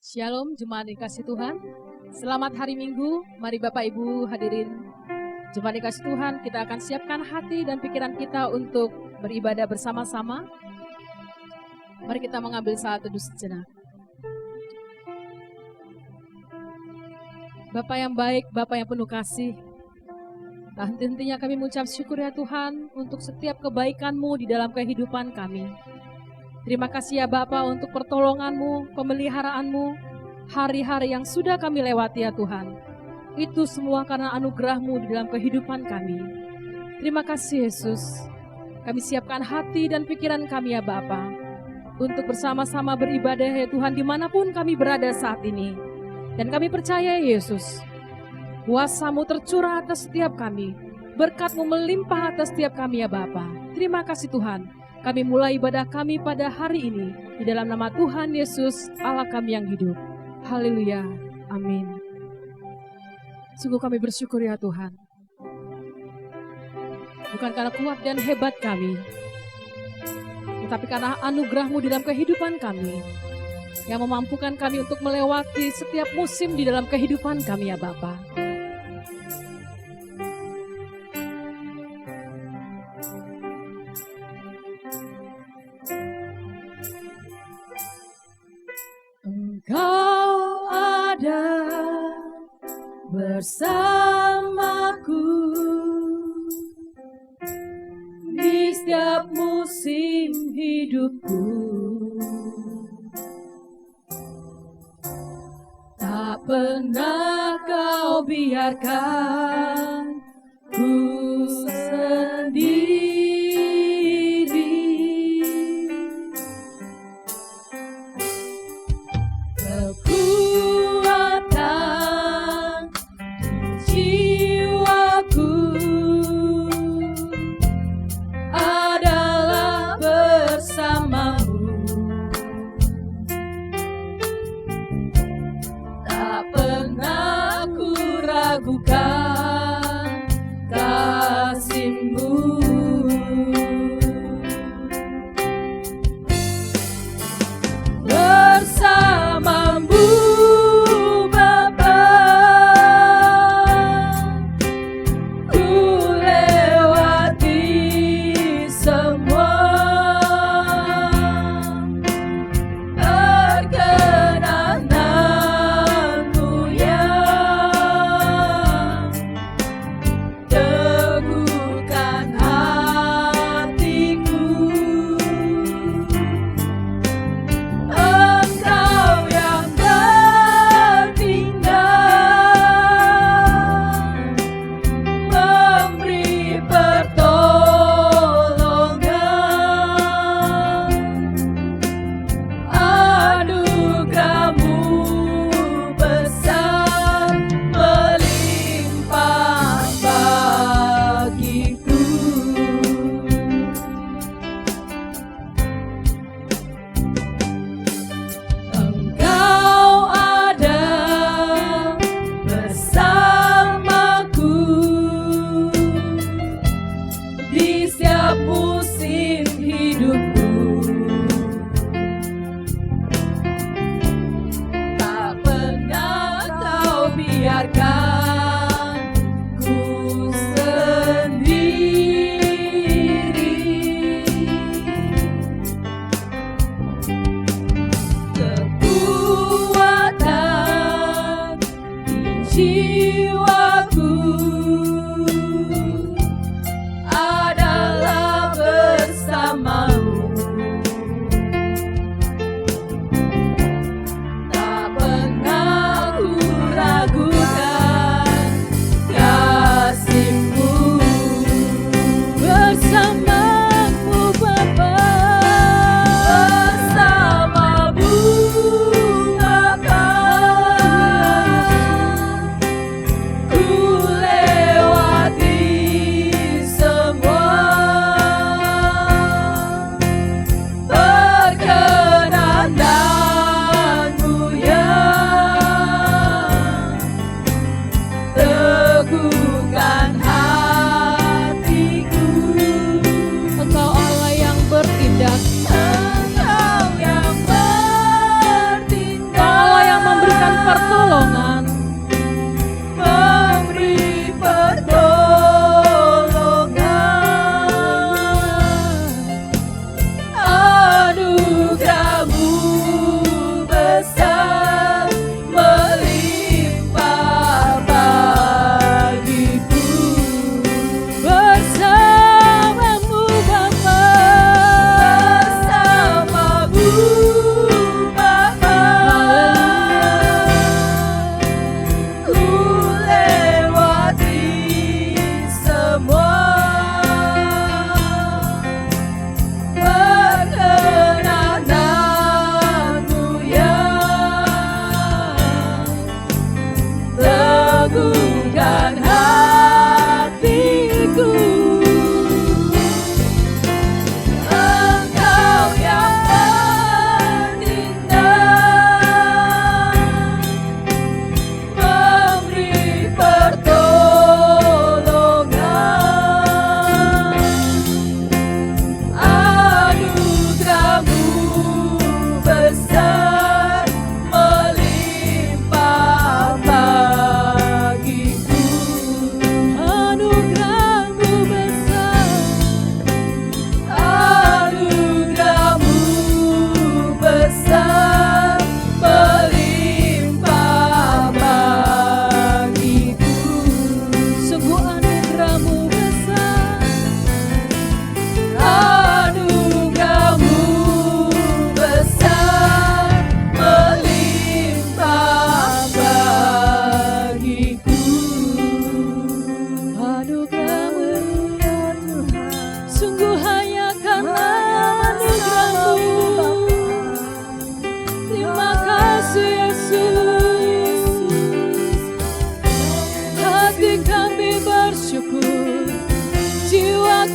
Shalom, jemaat dikasih Tuhan. Selamat hari Minggu. Mari Bapak Ibu hadirin jemaat dikasih Tuhan, kita akan siapkan hati dan pikiran kita untuk beribadah bersama-sama. Mari kita mengambil saat teduh sejenak. Bapa yang baik, Bapa yang penuh kasih, tak henti-hentinya kami mengucap syukur ya Tuhan untuk setiap kebaikan-Mu di dalam kehidupan kami. Terima kasih ya Bapa untuk pertolongan-Mu, pemeliharaan-Mu, hari-hari yang sudah kami lewati ya Tuhan. Itu semua karena anugerah-Mu di dalam kehidupan kami. Terima kasih Yesus. Kami siapkan hati dan pikiran kami ya Bapa, untuk bersama-sama beribadah ya Tuhan dimanapun kami berada saat ini. Dan kami percaya Yesus, kuasa-Mu tercurah atas setiap kami, berkat-Mu melimpah atas setiap kami ya Bapa. Terima kasih Tuhan. Kami mulai ibadah kami pada hari ini di dalam nama Tuhan Yesus, Allah kami yang hidup. Haleluya. Amin. Sungguh kami bersyukur ya Tuhan. Bukan karena kuat dan hebat kami, tetapi karena anugerah-Mu di dalam kehidupan kami, yang memampukan kami untuk melewati setiap musim di dalam kehidupan kami ya Bapa. Engkau ada bersamaku di setiap musim hidupku. Tak pernah Kau biarkan ku sendiri. Kekuatan jiwaku adalah bersama-Mu. Tak pernah ku ragukan kasih-Mu. Bersama-Mu Bapa, ku lewati semua. Perkenanan-Mu yang teguhkan hatiku. Engkau yang bertindak, memberi pertolongan. Anugerah-Mu besar melimpah bagiku. Engkau ada bersamaku di setiap musim hidupku. Tak pernah Kau biarkan ku sendiri. Kekuatan jiwaku adalah bersama-Mu.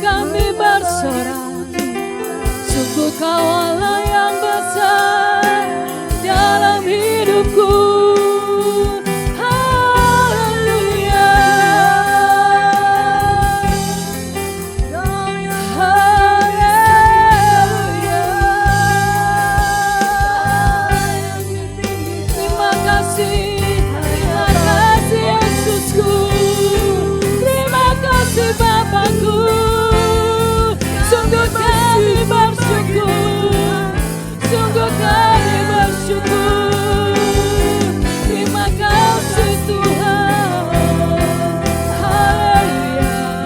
kami bersorak, sungguh Kau Allah yang besar dalam hidupku. Haleluya, haleluya. Terima kasih Yesusku, terima kasih Bapakku. Sungguh kami bersyukur, sungguh kami bersyukur. Terima kasih Tuhan. Haleluya,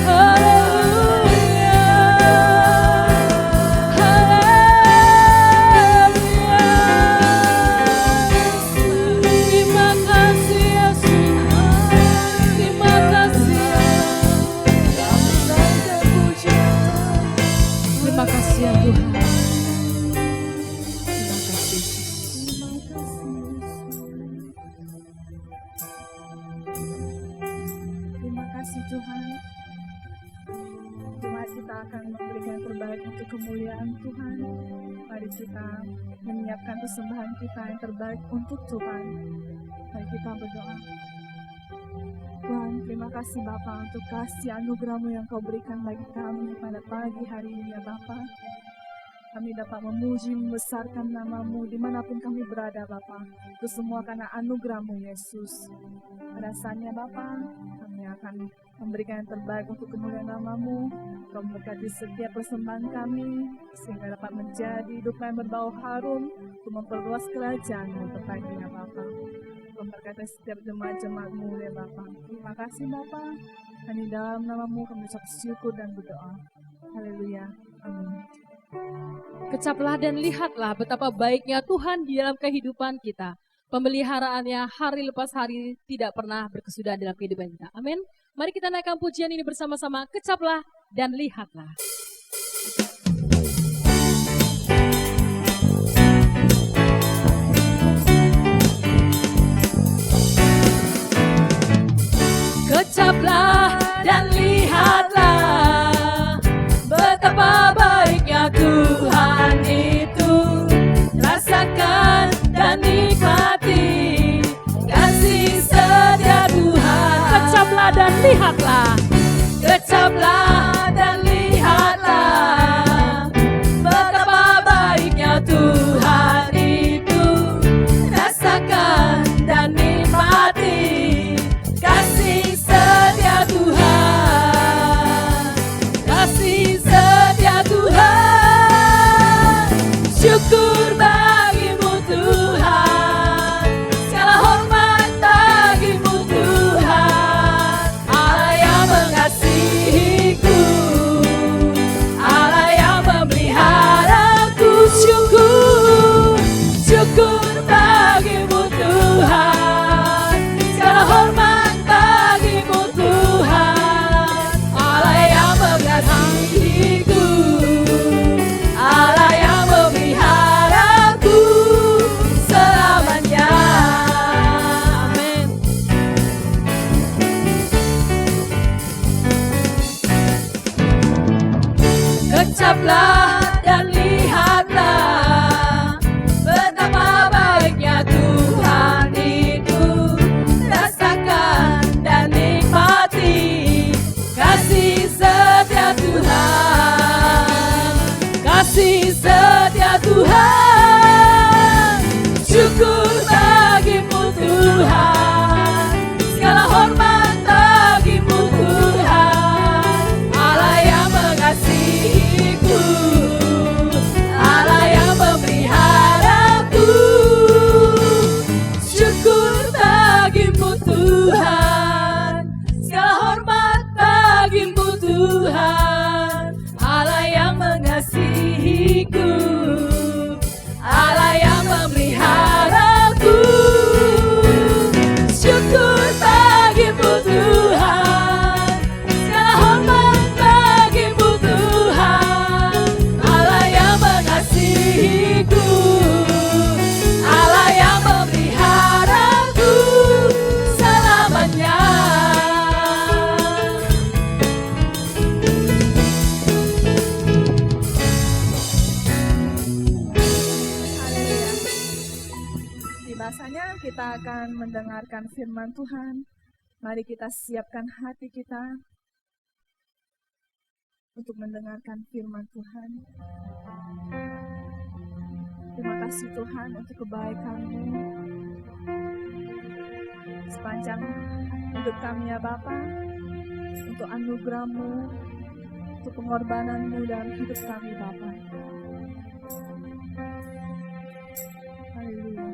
haleluya, haleluya. Terima kasih Yesus, terima kasih. Terima kasih ya Tuhan. Terima kasih. Terima kasih Tuhan. Jemaat kita akan memberikan yang terbaik untuk kemuliaan Tuhan. Mari kita menyiapkan persembahan kita yang terbaik untuk Tuhan. Mari kita berdoa. Tuhan, terima kasih Bapa untuk kasih anugerah-Mu yang Kau berikan bagi kami pada pagi hari ini ya Bapa. Kami dapat memuji, membesarkan nama-Mu dimanapun kami berada Bapa. Itu semua karena anugerah-Mu Yesus. Pada saatnya Bapa, kami akan memberikan yang terbaik untuk kemuliaan nama-Mu. Kau memberkati setiap persembahan kami, sehingga dapat menjadi hidup yang berbau harum untuk memperluas kerajaan-Mu untuk baginya Bapa. Memberkati setiap jemaat-jemaat-Mu ya Bapa. Terima kasih Bapa. Kami dalam nama-Mu kami ucap syukur dan berdoa. Haleluya. Amin. Kecaplah dan lihatlah betapa baiknya Tuhan di dalam kehidupan kita. Pemeliharaannya hari lepas hari tidak pernah berkesudahan dalam kehidupan kita. Amin. Mari kita naikkan pujian ini bersama-sama. Kecaplah dan lihatlah. Kecaplah dan lihatlah betapa baiknya Tuhan itu. Rasakan dan nikmati kasih setia Tuhan. Kecaplah dan lihatlah. Kecaplah dan lihatlah betapa baiknya Tuhan itu. Rasakan dan nikmati kasih setia Tuhan. Kasih setia Tuhan. Syukur bagimu Tuhan. Segala hormat bagimu Tuhan. Allah yang mengasihiku, Allah yang memeliharaku. Syukur, syukur bagimu Tuhan. Segala hormat bagimu Tuhan. Allah yang mengasihiku, Allah yang memeliharaku selamanya. Amin. Kecaplah dan lihatlah betapa baiknya Tuhan itu. Rasakan dan nikmati kasih setia Tuhan. Kasih setia Tuhan. Syukur bagimu Tuhan. Segala hormat bagimu Tuhan. Allah yang mengasihiku, Allah yang memeliharaku. Syukur bagimu Tuhan. Segala hormat bagimu Tuhan. Allah yang mengasihiku, kita akan mendengarkan firman Tuhan, mari kita siapkan hati kita untuk mendengarkan firman Tuhan. Terima kasih Tuhan untuk kebaikan-Mu sepanjang hidup kami ya Bapa, untuk anugerah-Mu, untuk pengorbanan-Mu dalam hidup kami Bapa. Haleluya.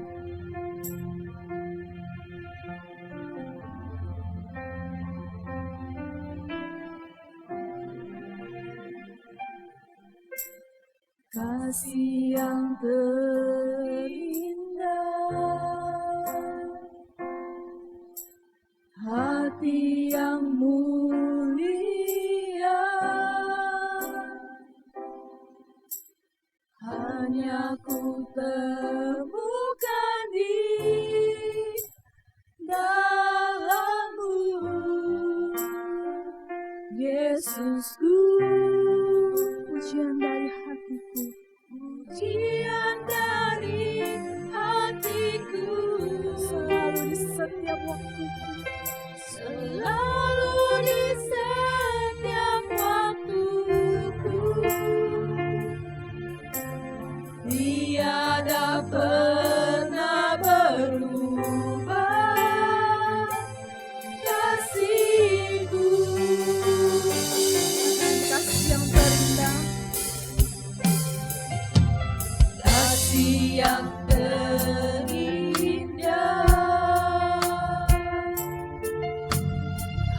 Kasih yang terindah, hati yang mulia, hanya ku temukan di dalam-Mu, Yesusku. Pujian dari hatiku, pujian dari hatiku, selalu di setiap waktuku, selalu di setiap waktuku, tiada pernah berubah kasih-Ku. Kasih yang terindah, kasih yang terindah,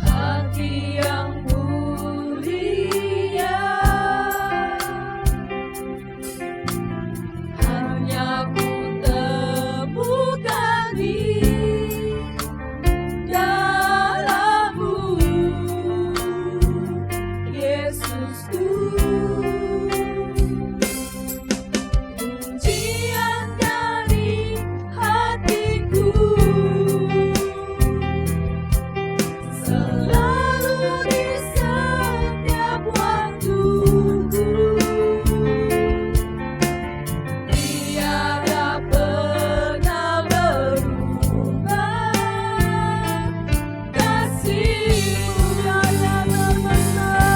hati yang mulia, hanya ku temukan di dalam-Mu, Yesusku. Pujian dari hatiku, selalu di setiap waktuku, tiada pernah berubah kasih-Mu, Daya termenang.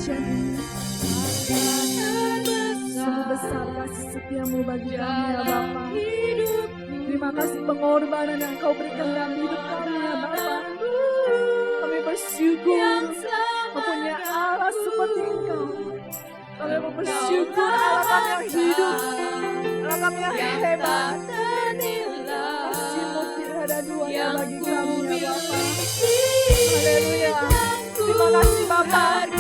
pujian ini. Sungguh besar kasih setiamu bagi kami ya Bapa. Terima kasih pengorbanan yang Kau berikan dalam hidup kami ya Bapa. Kami bersyukur mempunyai Allah seperti Engkau. Kami bersyukur Allah kami yang hidup, Allah kami yang hebat. Kasih-Mu tidak ada duanya bagi kami ya Bapa. Haleluya. Terima kasih Bapa.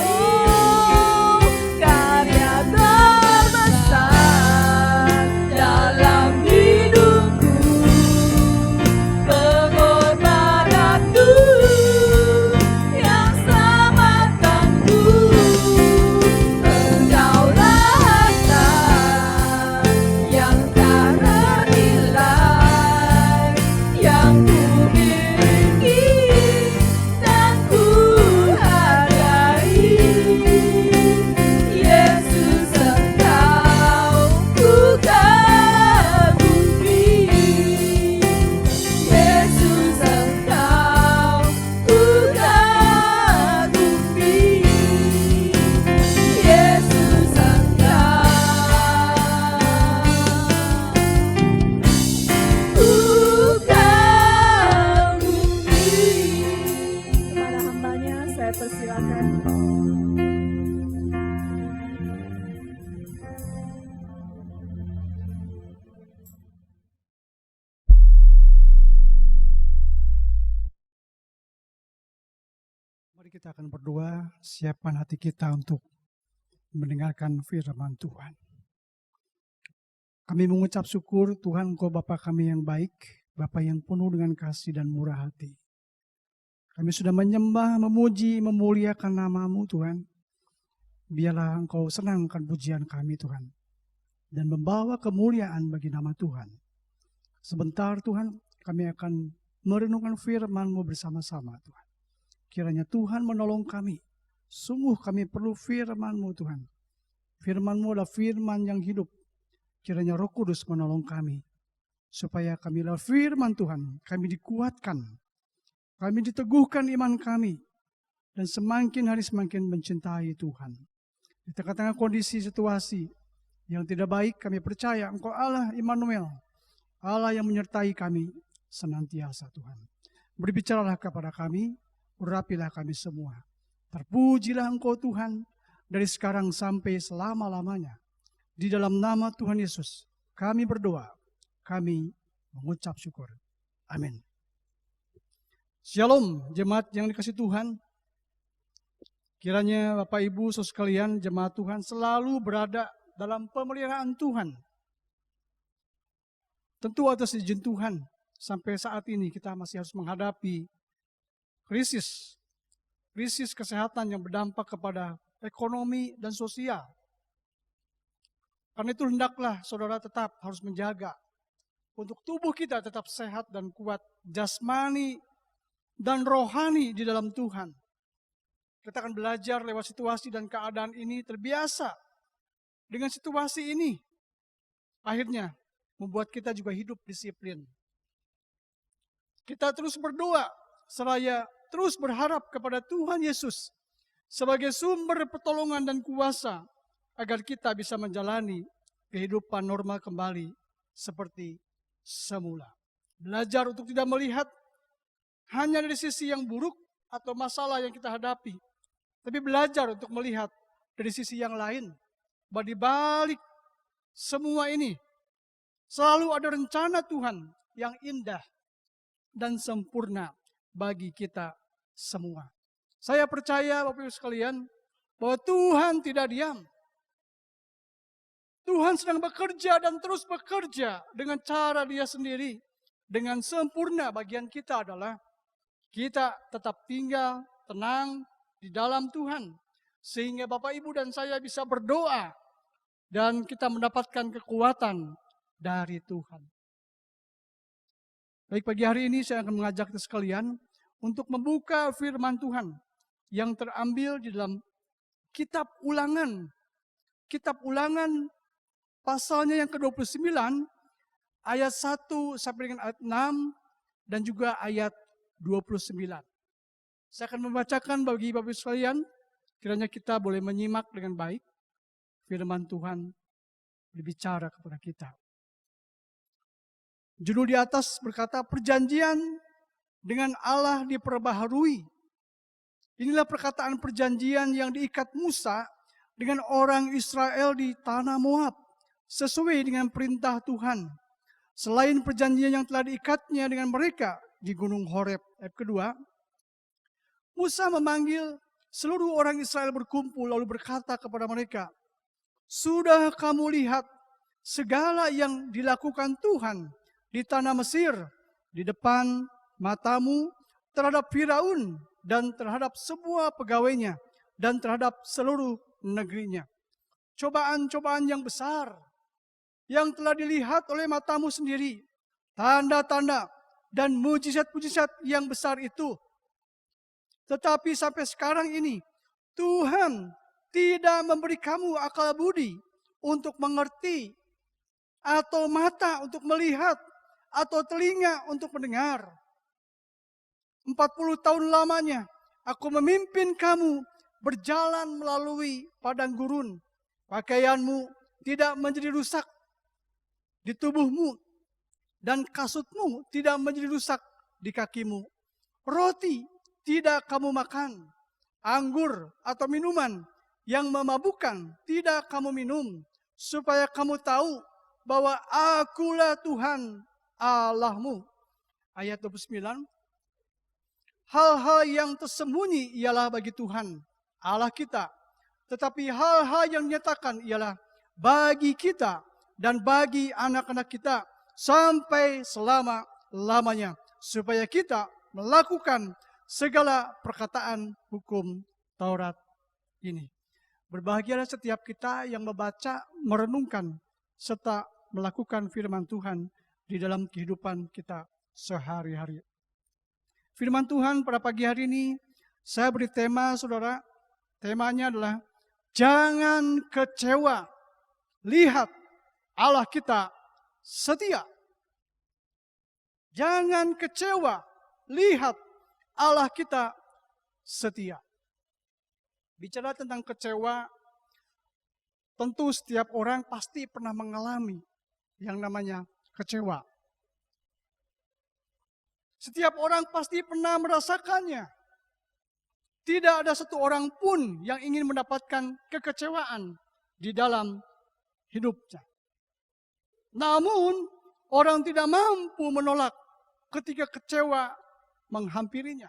Oh, karya terbesar dalam hidupku, pengorbananmu yang selamatkanku, Engkaulah harta yang tak ternilai yang ku miliki dan ku hargai. Yesus Engkau ku kagumi, Yesus Engkau ku kagumi, Yesus Engkau ku kagumi. Kepada hambanya saya persilakan. Mari kita akan berdoa, siapkan hati kita untuk mendengarkan firman Tuhan. Kami mengucap syukur Tuhan, Engkau Bapa kami yang baik, Bapa yang penuh dengan kasih dan murah hati. Kami sudah menyembah, memuji, memuliakan nama-Mu Tuhan. Biarlah Engkau senangkan pujian kami Tuhan, dan membawa kemuliaan bagi nama Tuhan. Sebentar Tuhan, kami akan merenungkan firman-Mu bersama-sama Tuhan. Kiranya Tuhan menolong kami. Sungguh kami perlu firman-Mu Tuhan. Firman-Mu adalah firman yang hidup. Kiranya Roh Kudus menolong kami. Supaya kami lewat firman Tuhan, kami dikuatkan. Kami diteguhkan iman kami. Dan semakin hari semakin mencintai Tuhan. Di tengah-tengah kondisi situasi yang tidak baik, kami percaya Engkau Allah Immanuel. Allah yang menyertai kami senantiasa Tuhan. Berbicaralah kepada kami. Urapilah kami semua. Terpujilah Engkau Tuhan dari sekarang sampai selama-lamanya. Di dalam nama Tuhan Yesus kami berdoa, kami mengucap syukur. Amin. Shalom jemaat yang dikasihi Tuhan. Kiranya Bapak Ibu saudara sekalian, jemaat Tuhan selalu berada dalam pemeliharaan Tuhan. Tentu atas izin Tuhan, sampai saat ini kita masih harus menghadapi krisis kesehatan yang berdampak kepada ekonomi dan sosial. Karena itu hendaklah saudara tetap harus menjaga untuk tubuh kita tetap sehat dan kuat, jasmani dan rohani di dalam Tuhan. Kita akan belajar lewat situasi dan keadaan ini, terbiasa dengan situasi ini. Akhirnya membuat kita juga hidup disiplin. Kita terus berdoa seraya terus berharap kepada Tuhan Yesus sebagai sumber pertolongan dan kuasa agar kita bisa menjalani kehidupan normal kembali seperti semula. Belajar untuk tidak melihat hanya dari sisi yang buruk atau masalah yang kita hadapi, tapi belajar untuk melihat dari sisi yang lain. Bahwa di balik semua ini selalu ada rencana Tuhan yang indah dan sempurna bagi kita semua. Saya percaya Bapak Ibu sekalian bahwa Tuhan tidak diam. Tuhan sedang bekerja dan terus bekerja dengan cara Dia sendiri. Dengan sempurna, bagian kita adalah kita tetap tinggal tenang di dalam Tuhan. Sehingga Bapak Ibu dan saya bisa berdoa dan kita mendapatkan kekuatan dari Tuhan. Baik, pagi hari ini saya akan mengajak kita sekalian untuk membuka firman Tuhan yang terambil di dalam kitab Ulangan. Kitab Ulangan pasalnya yang ke-29 ayat 1 sampai dengan ayat 6 dan juga ayat 29. Saya akan membacakan bagi Bapak Ibu sekalian kiranya kita boleh menyimak dengan baik firman Tuhan berbicara kepada kita. Judul di atas berkata, perjanjian dengan Allah diperbaharui. Inilah perkataan perjanjian yang diikat Musa dengan orang Israel di tanah Moab, sesuai dengan perintah Tuhan. Selain perjanjian yang telah diikatnya dengan mereka di Gunung Horeb. Ayat kedua, Musa memanggil seluruh orang Israel berkumpul lalu berkata kepada mereka, sudah kamu lihat segala yang dilakukan Tuhan di tanah Mesir, di depan matamu terhadap Firaun dan terhadap semua pegawainya dan terhadap seluruh negerinya. Cobaan-cobaan yang besar yang telah dilihat oleh matamu sendiri, tanda-tanda dan mujizat-mujizat yang besar itu. Tetapi sampai sekarang ini Tuhan tidak memberi kamu akal budi untuk mengerti, atau mata untuk melihat, atau telinga untuk mendengar. 40 tahun lamanya aku memimpin kamu berjalan melalui padang gurun. Pakaianmu tidak menjadi rusak di tubuhmu, dan kasutmu tidak menjadi rusak di kakimu. Roti tidak kamu makan, anggur atau minuman yang memabukkan tidak kamu minum, supaya kamu tahu bahwa akulah Tuhan Allahmu. Ayat 29, hal-hal yang tersembunyi ialah bagi Tuhan Allah kita, tetapi hal-hal yang dinyatakan ialah bagi kita dan bagi anak-anak kita sampai selama-lamanya, supaya kita melakukan segala perkataan hukum Taurat ini. Berbahagialah setiap kita yang membaca, merenungkan, serta melakukan firman Tuhan di dalam kehidupan kita sehari-hari. Firman Tuhan pada pagi hari ini, saya beri tema, saudara. Temanya adalah, jangan kecewa, lihat Allah kita setia. Jangan kecewa, lihat Allah kita setia. Bicara tentang kecewa, tentu setiap orang pasti pernah mengalami yang namanya kecewa. Setiap orang pasti pernah merasakannya. Tidak ada satu orang pun yang ingin mendapatkan kekecewaan di dalam hidupnya. Namun, orang tidak mampu menolak ketika kecewa menghampirinya.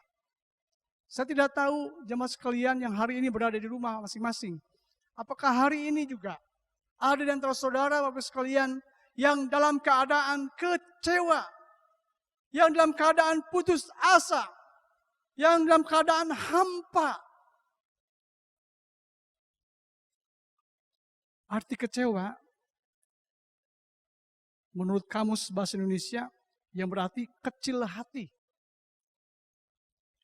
Saya tidak tahu jemaat sekalian yang hari ini berada di rumah masing-masing. Apakah hari ini juga ada di antara saudara Bapak sekalian yang dalam keadaan kecewa, yang dalam keadaan putus asa, yang dalam keadaan hampa. Arti kecewa menurut Kamus Bahasa Indonesia yang berarti kecil hati.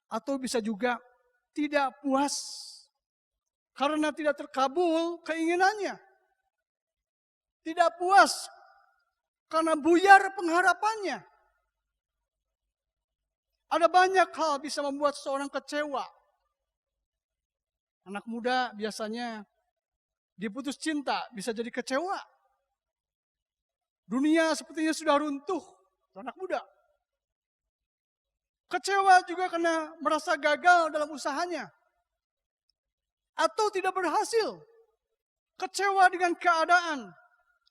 Atau bisa juga tidak puas karena tidak terkabul keinginannya. Tidak puas karena buyar pengharapannya. Ada banyak hal bisa membuat seorang kecewa. Anak muda biasanya diputus cinta bisa jadi kecewa. Dunia sepertinya sudah runtuh. Anak muda. Kecewa juga karena merasa gagal dalam usahanya. Atau tidak berhasil. Kecewa dengan keadaan.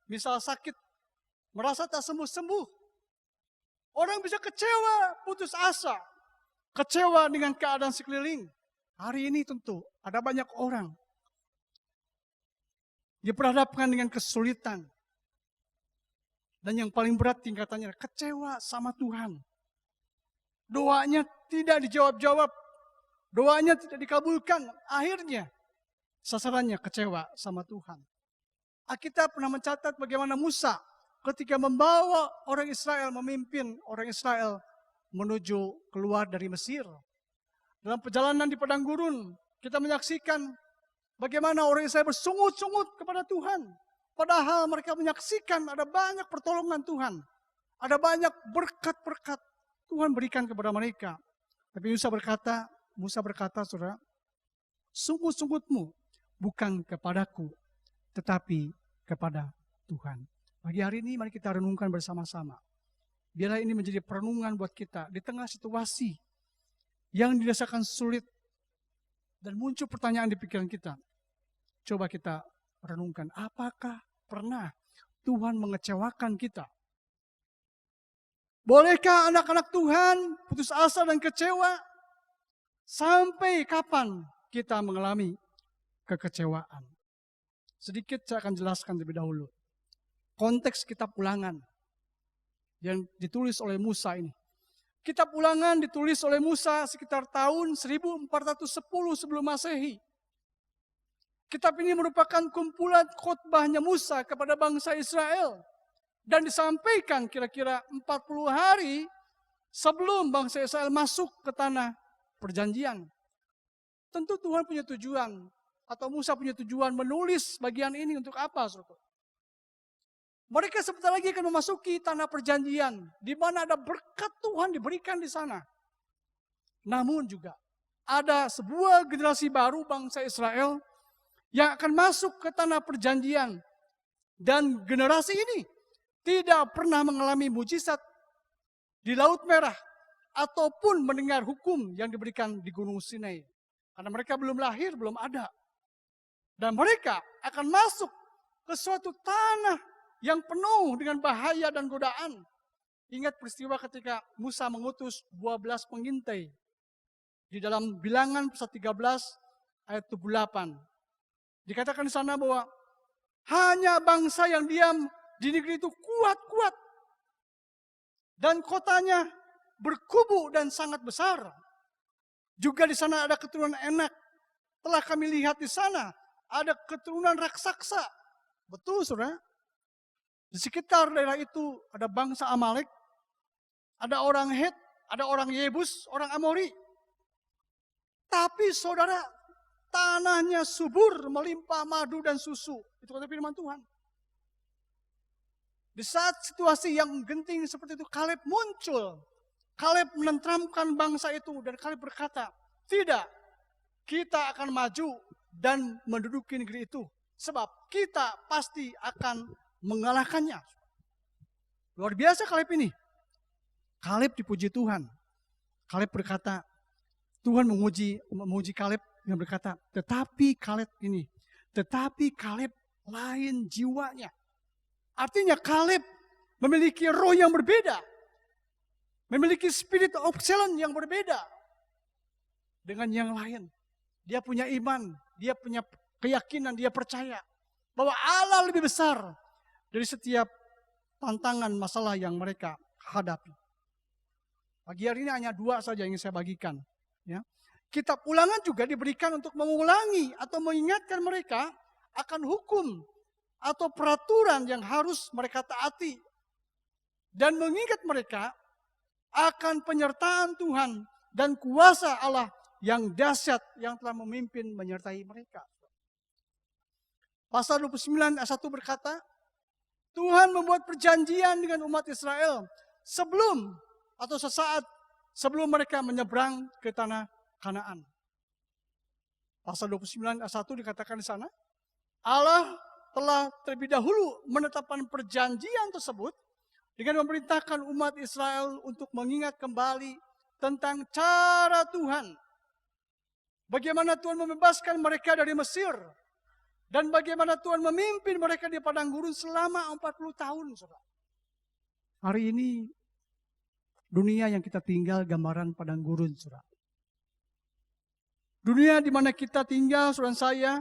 Misal sakit, merasa tak sembuh-sembuh. Orang bisa kecewa, putus asa. Kecewa dengan keadaan sekeliling. Hari ini tentu ada banyak orang diperhadapkan dengan kesulitan. Dan yang paling berat tingkatannya kecewa sama Tuhan. Doanya tidak dijawab-jawab. Doanya tidak dikabulkan. Akhirnya sasarannya kecewa sama Tuhan. Alkitab pernah mencatat bagaimana Musa ketika membawa orang Israel, memimpin orang Israel menuju keluar dari Mesir. Dalam perjalanan di padang gurun, kita menyaksikan bagaimana orang Israel bersungut-sungut kepada Tuhan. Padahal mereka menyaksikan ada banyak pertolongan Tuhan. Ada banyak berkat-berkat Tuhan berikan kepada mereka. Tapi Musa berkata, saudara, sungut-sungutmu bukan kepadaku, tetapi kepada Tuhan. Pagi hari ini mari kita renungkan bersama-sama. Biarlah ini menjadi perenungan buat kita di tengah situasi yang dirasakan sulit dan muncul pertanyaan di pikiran kita. Coba kita renungkan, apakah pernah Tuhan mengecewakan kita? Bolehkah anak-anak Tuhan putus asa dan kecewa? Sampai kapan kita mengalami kekecewaan? Sedikit saya akan jelaskan terlebih dahulu. Konteks kitab Ulangan yang ditulis oleh Musa ini. Kitab Ulangan ditulis oleh Musa sekitar tahun 1410 sebelum Masehi. Kitab ini merupakan kumpulan khotbahnya Musa kepada bangsa Israel. Dan disampaikan kira-kira 40 hari sebelum bangsa Israel masuk ke tanah perjanjian. Tentu Tuhan punya tujuan, atau Musa punya tujuan menulis bagian ini untuk apa, saudara? Mereka sebentar lagi akan memasuki tanah perjanjian, di mana ada berkat Tuhan diberikan di sana. Namun juga ada sebuah generasi baru bangsa Israel yang akan masuk ke tanah perjanjian. Dan generasi ini tidak pernah mengalami mujizat di Laut Merah ataupun mendengar hukum yang diberikan di Gunung Sinai. Karena mereka belum lahir, belum ada. Dan mereka akan masuk ke suatu tanah yang penuh dengan bahaya dan godaan. Ingat peristiwa ketika Musa mengutus 12 pengintai. Di dalam Bilangan pasal 13 ayat 78. Dikatakan di sana bahwa hanya bangsa yang diam di negeri itu kuat-kuat. Dan kotanya berkubu dan sangat besar. Juga di sana ada keturunan Enak. Telah kami lihat di sana ada keturunan raksasa. Betul, saudara. Di sekitar daerah itu ada bangsa Amalek, ada orang Het, ada orang Yebus, orang Amori. Tapi saudara, tanahnya subur, melimpah madu dan susu. Itu kata firman Tuhan. Di saat situasi yang genting seperti itu, Kaleb muncul. Kaleb menenteramkan bangsa itu dan Kaleb berkata, tidak, kita akan maju dan menduduki negeri itu. Sebab kita pasti akan mengalahkannya. Luar biasa Kaleb ini. Kaleb dipuji Tuhan. Kaleb berkata, Tuhan memuji Kaleb yang berkata, tetapi Kaleb lain jiwanya. Artinya Kaleb memiliki roh yang berbeda. Memiliki spirit of excellence yang berbeda dengan yang lain. Dia punya iman, dia punya keyakinan, dia percaya bahwa Allah lebih besar dari setiap tantangan masalah yang mereka hadapi. Pagi hari ini hanya 2 saja yang ingin saya bagikan. Ya. Kitab Ulangan juga diberikan untuk mengulangi atau mengingatkan mereka akan hukum atau peraturan yang harus mereka taati. Dan mengingat mereka akan penyertaan Tuhan dan kuasa Allah yang dahsyat yang telah memimpin menyertai mereka. Pasal 29 ayat 1 berkata, Tuhan membuat perjanjian dengan umat Israel sebelum atau sesaat sebelum mereka menyeberang ke tanah Kanaan. Pasal 29 ayat 1 dikatakan di sana, Allah telah terlebih dahulu menetapkan perjanjian tersebut dengan memerintahkan umat Israel untuk mengingat kembali tentang cara Tuhan. Bagaimana Tuhan membebaskan mereka dari Mesir. Dan bagaimana Tuhan memimpin mereka di padang gurun selama 40 tahun. Saudara. Hari ini dunia yang kita tinggal gambaran padang gurun. Saudara. Dunia di mana kita tinggal, saudara saya,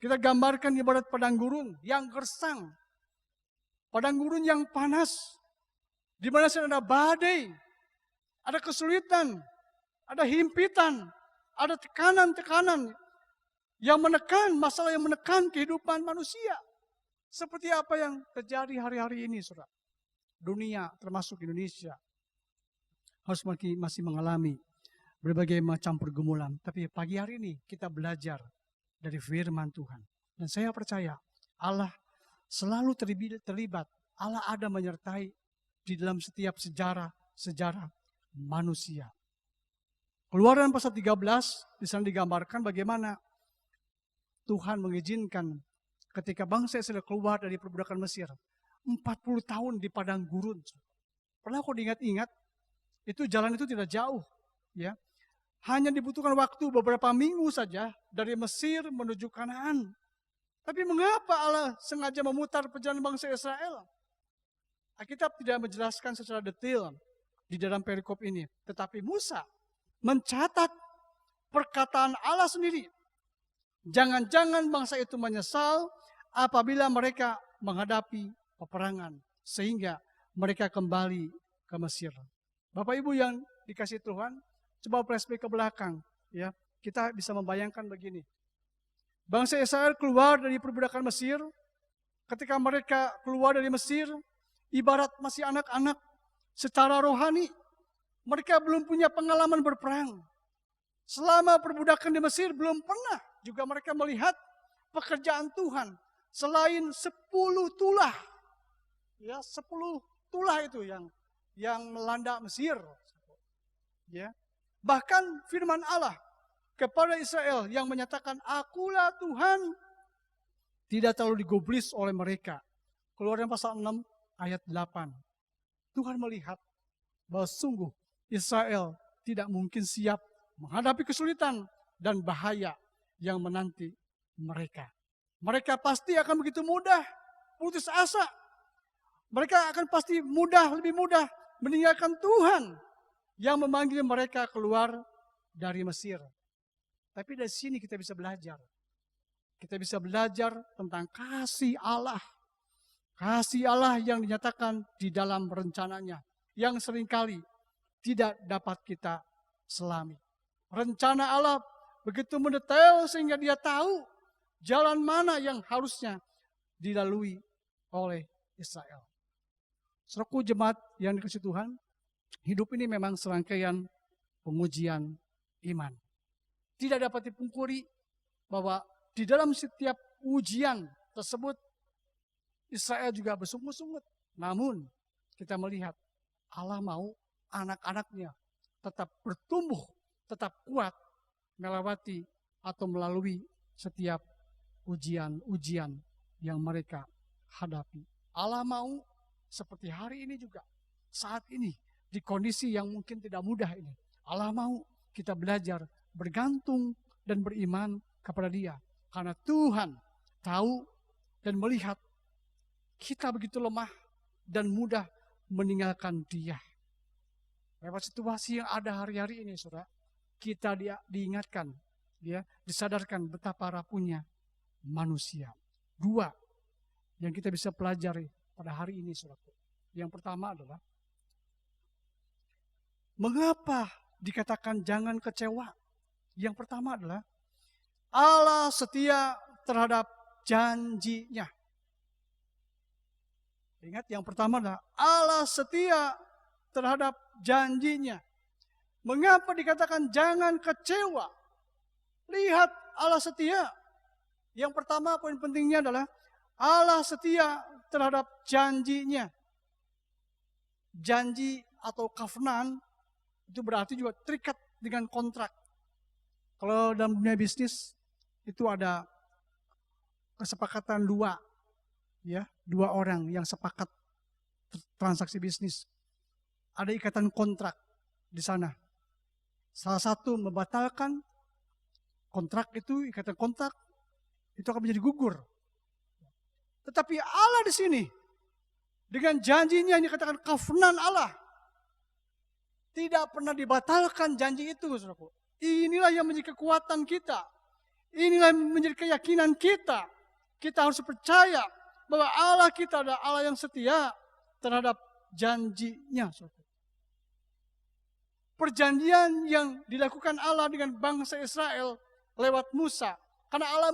kita gambarkan ibarat padang gurun yang gersang. Padang gurun yang panas. Di mana ada badai, ada kesulitan, ada himpitan, ada tekanan-tekanan yang menekan, masalah yang menekan kehidupan manusia. Seperti apa yang terjadi hari-hari ini, saudara. Dunia, termasuk Indonesia, harus masih mengalami berbagai macam pergumulan. Tapi pagi hari ini kita belajar dari firman Tuhan. Dan saya percaya Allah selalu terlibat. Allah ada menyertai di dalam setiap sejarah manusia. Keluaran pasal 13 di sana digambarkan bagaimana Tuhan mengizinkan ketika bangsa Israel keluar dari perbudakan Mesir. 40 tahun di padang gurun. Pernah kau diingat-ingat, itu jalan itu tidak jauh. Ya, hanya dibutuhkan waktu beberapa minggu saja dari Mesir menuju Kanaan. Tapi mengapa Allah sengaja memutar perjalanan bangsa Israel? Alkitab tidak menjelaskan secara detail di dalam perikop ini. Tetapi Musa mencatat perkataan Allah sendiri. Jangan-jangan bangsa itu menyesal apabila mereka menghadapi peperangan. Sehingga mereka kembali ke Mesir. Bapak Ibu yang dikasih Tuhan, coba flashback ke belakang. Ya, kita bisa membayangkan begini. Bangsa Israel keluar dari perbudakan Mesir. Ketika mereka keluar dari Mesir, ibarat masih anak-anak secara rohani. Mereka belum punya pengalaman berperang. Selama perbudakan di Mesir belum pernah juga mereka melihat pekerjaan Tuhan. Selain 10 tulah. Ya, 10 tulah itu yang melanda Mesir. Ya. Bahkan firman Allah kepada Israel yang menyatakan, "Akulah Tuhan," tidak terlalu digubris oleh mereka. Keluaran pasal 6 ayat 8. Tuhan melihat bahwa sungguh Israel tidak mungkin siap menghadapi kesulitan dan bahaya yang menanti mereka. Mereka pasti akan begitu mudah putus asa. Mereka akan pasti lebih mudah meninggalkan Tuhan yang memanggil mereka keluar dari Mesir. Tapi dari sini kita bisa belajar. Kita bisa belajar tentang kasih Allah. Kasih Allah yang dinyatakan di dalam rencananya. Yang seringkali tidak dapat kita selami. Rencana Allah begitu mendetail sehingga dia tahu jalan mana yang harusnya dilalui oleh Israel. Saudaraku jemaat yang dikasihi Tuhan, hidup ini memang serangkaian pengujian iman. Tidak dapat dipungkiri bahwa di dalam setiap ujian tersebut Israel juga bersungut-sungut. Namun kita melihat Allah mau anak-anaknya tetap bertumbuh, tetap kuat melewati atau melalui setiap ujian-ujian yang mereka hadapi. Allah mau seperti hari ini juga, saat ini, di kondisi yang mungkin tidak mudah ini. Allah mau kita belajar bergantung dan beriman kepada Dia. Karena Tuhan tahu dan melihat kita begitu lemah dan mudah meninggalkan Dia. Lewat situasi yang ada hari-hari ini, saudara, kita diingatkan, disadarkan betapa rapuhnya manusia. 2 yang kita bisa pelajari pada hari ini, saudara. Yang pertama adalah, mengapa dikatakan jangan kecewa? Yang pertama adalah, Allah setia terhadap janjinya. Ingat, yang pertama adalah Allah setia terhadap janjinya. Mengapa dikatakan jangan kecewa? Lihat, Allah setia. Yang pertama, poin pentingnya adalah Allah setia terhadap janjinya. Janji atau covenant itu berarti juga terikat dengan kontrak. Kalau dalam dunia bisnis itu ada kesepakatan 2 orang yang sepakat transaksi bisnis. Ada ikatan kontrak di sana. Salah satu membatalkan kontrak itu, ikatan kontrak itu akan menjadi gugur. Tetapi Allah di sini dengan janjinya yang dikatakan covenant Allah tidak pernah dibatalkan janji itu, saudaraku. Inilah yang menjadi kekuatan kita. Inilah yang menjadi keyakinan kita. Kita harus percaya bahwa Allah kita adalah Allah yang setia terhadap janjinya. Perjanjian yang dilakukan Allah dengan bangsa Israel lewat Musa. Karena Allah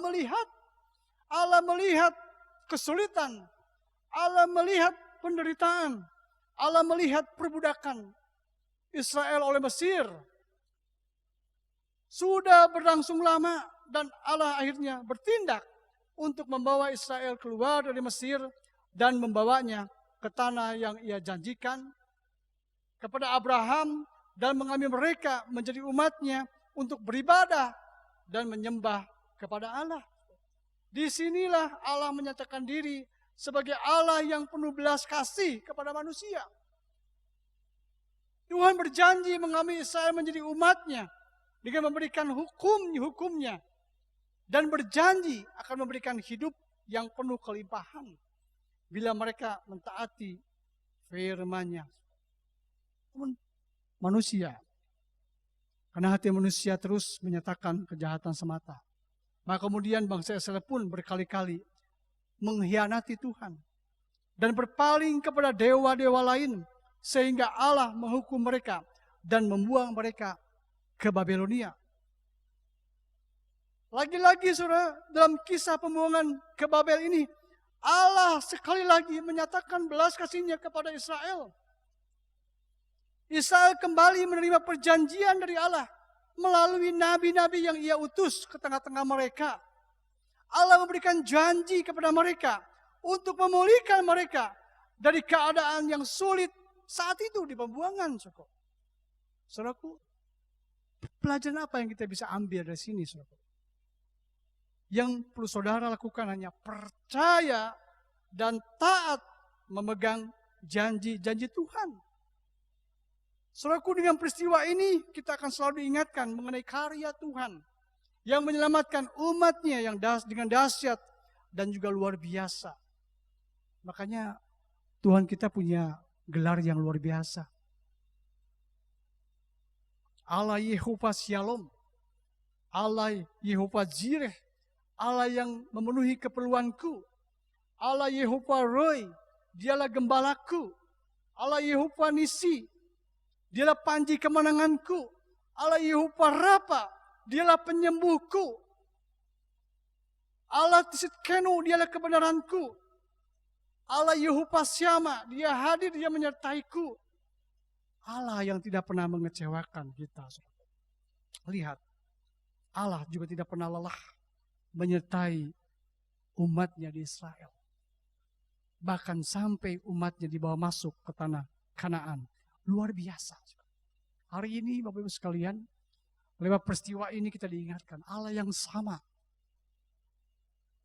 melihat kesulitan. Allah melihat penderitaan. Allah melihat perbudakan Israel oleh Mesir. Sudah berlangsung lama dan Allah akhirnya bertindak untuk membawa Israel keluar dari Mesir dan membawanya ke tanah yang Ia janjikan kepada Abraham dan mengambil mereka menjadi umatnya untuk beribadah dan menyembah kepada Allah. Disinilah Allah menyatakan diri sebagai Allah yang penuh belas kasih kepada manusia. Tuhan berjanji mengambil Israel menjadi umatnya dengan memberikan hukumnya dan berjanji akan memberikan hidup yang penuh kelimpahan bila mereka mentaati firman-Nya. Manusia, karena hati manusia terus menyatakan kejahatan semata, maka kemudian bangsa Israel pun berkali-kali mengkhianati Tuhan dan berpaling kepada dewa-dewa lain, sehingga Allah menghukum mereka dan membuang mereka ke Babilonia. Lagi-lagi saudara, dalam kisah pembuangan ke Babel ini, Allah sekali lagi menyatakan belas kasih-Nya kepada Israel. Israel kembali menerima perjanjian dari Allah melalui nabi-nabi yang Ia utus ke tengah-tengah mereka. Allah memberikan janji kepada mereka untuk memulihkan mereka dari keadaan yang sulit saat itu di pembuangan. Saudaraku, pelajaran apa yang kita bisa ambil dari sini, saudaraku? Yang perlu saudara lakukan hanya percaya dan taat memegang janji-janji Tuhan. Saudaraku, dengan peristiwa ini kita akan selalu diingatkan mengenai karya Tuhan yang menyelamatkan umatnya yang dengan dahsyat dan juga luar biasa. Makanya Tuhan kita punya gelar yang luar biasa. Allah Yehova Shalom, Allah Yehova Jireh, Allah yang memenuhi keperluanku, Allah Yehova Roy, Dialah gembalaku, Allah Yehova Nisi, Dialah panji kemenanganku, Allah Yehova Rafa, Dialah penyembuhku, Allah Tsitkenu, Dialah kebenaranku, Allah Yehova Syama, Dia hadir, Dia menyertaiku. Allah yang tidak pernah mengecewakan kita. Lihat, Allah juga tidak pernah lelah menyertai umatnya di Israel. Bahkan sampai umatnya dibawa masuk ke tanah Kanaan. Luar biasa. Hari ini Bapak Ibu sekalian, lewat peristiwa ini kita diingatkan Allah yang sama.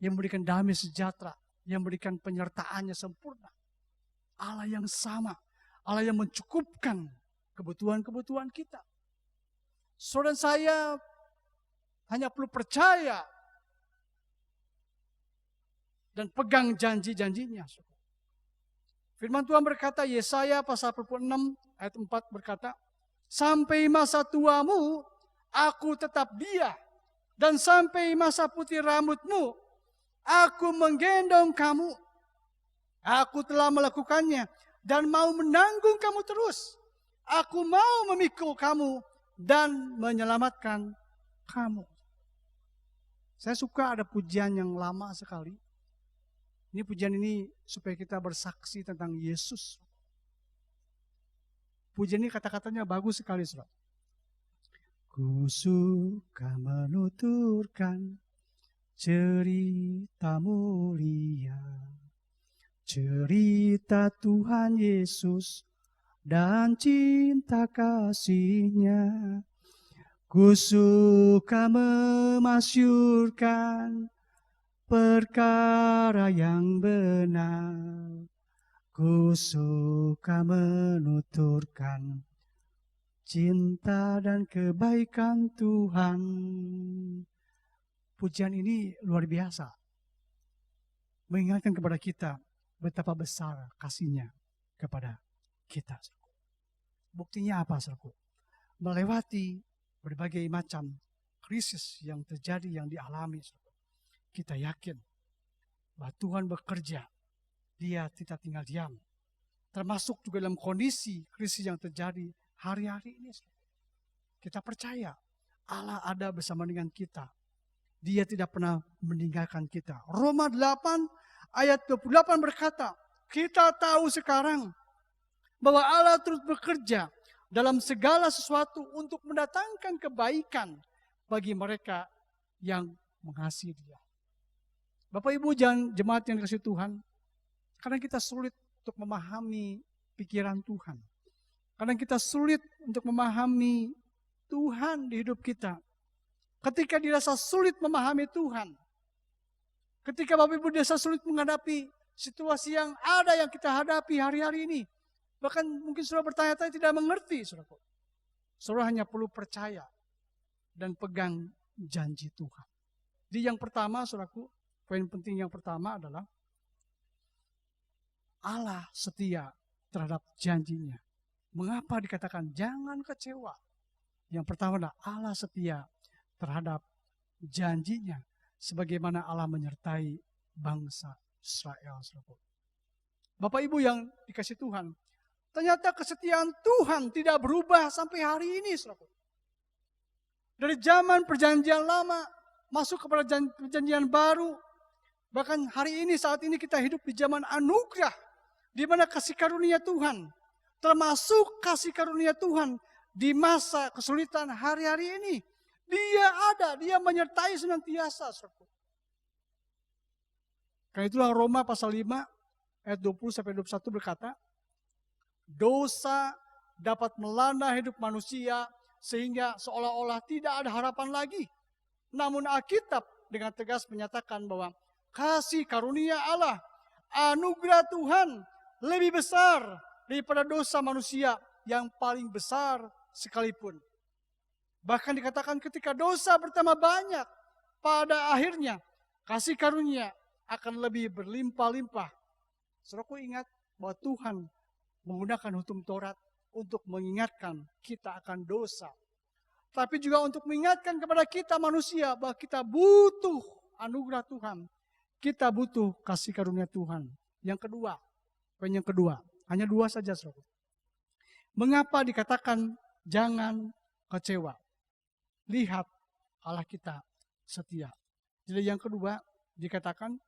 Yang memberikan damai sejahtera, yang memberikan penyertaannya sempurna. Allah yang sama. Allah yang mencukupkan kebutuhan-kebutuhan kita. Saudara saya hanya perlu percaya dan pegang janji-janjinya. Firman Tuhan berkata, Yesaya pasal 46 ayat 4 berkata, sampai masa tuamu aku tetap dia, dan sampai masa putih rambutmu aku menggendong kamu. Aku telah melakukannya dan mau menanggung kamu terus. Aku mau memikul kamu dan menyelamatkan kamu. Saya suka ada pujian yang lama sekali. Ini pujian ini supaya kita bersaksi tentang Yesus. Pujian ini kata-katanya bagus sekali, saudara. Ku suka menuturkan cerita mulia, cerita Tuhan Yesus dan cinta kasih-Nya. Ku suka memasyurkan perkara yang benar. Ku suka menuturkan cinta dan kebaikan Tuhan. Pujian ini luar biasa. Mengingatkan kepada kita betapa besar kasih-Nya kepada kita. Buktinya apa, saudaraku? Melewati berbagai macam krisis yang terjadi, yang dialami, saudaraku, kita yakin bahwa Tuhan bekerja. Dia tidak tinggal diam. Termasuk juga dalam kondisi krisis yang terjadi hari-hari ini. Kita percaya Allah ada bersama dengan kita. Dia tidak pernah meninggalkan kita. Roma 8 ayat 28 berkata, kita tahu sekarang bahwa Allah terus bekerja dalam segala sesuatu untuk mendatangkan kebaikan bagi mereka yang mengasihi Dia. Bapak Ibu jemaat yang dikasihi Tuhan, kadang kita sulit untuk memahami pikiran Tuhan. Kadang kita sulit untuk memahami Tuhan di hidup kita. Ketika dirasa sulit memahami Tuhan, ketika Bapak Ibu dirasa sulit menghadapi situasi yang ada yang kita hadapi hari-hari ini, bahkan mungkin saudara bertanya-tanya tidak mengerti, saudara. Saudara hanya perlu percaya dan pegang janji Tuhan. Jadi yang pertama, saudaraku, poin penting yang pertama adalah Allah setia terhadap janjinya. Mengapa dikatakan jangan kecewa? Yang pertama adalah Allah setia terhadap janjinya. Sebagaimana Allah menyertai bangsa Israel. Bapak Ibu yang dikasih Tuhan. Ternyata kesetiaan Tuhan tidak berubah sampai hari ini. Dari zaman perjanjian lama masuk kepada perjanjian baru. Bahkan hari ini saat ini kita hidup di zaman anugerah. Di mana kasih karunia Tuhan. Termasuk kasih karunia Tuhan di masa kesulitan hari-hari ini. Dia ada, dia menyertai senantiasa. Karena itulah Roma pasal 5 ayat 20-21 berkata, dosa dapat melanda hidup manusia sehingga seolah-olah tidak ada harapan lagi. Namun Alkitab dengan tegas menyatakan bahwa kasih karunia Allah, anugerah Tuhan lebih besar daripada dosa manusia yang paling besar sekalipun. Bahkan dikatakan ketika dosa bertambah banyak, pada akhirnya kasih karunia akan lebih berlimpah-limpah. Saudaraku ingat bahwa Tuhan menggunakan hukum Taurat untuk mengingatkan kita akan dosa. Tapi juga untuk mengingatkan kepada kita manusia bahwa kita butuh anugerah Tuhan. Kita butuh kasih karunia Tuhan. Yang kedua, poin yang kedua, hanya dua saja saudara. Mengapa dikatakan jangan kecewa? Lihat Allah kita setia. Jadi yang kedua dikatakan,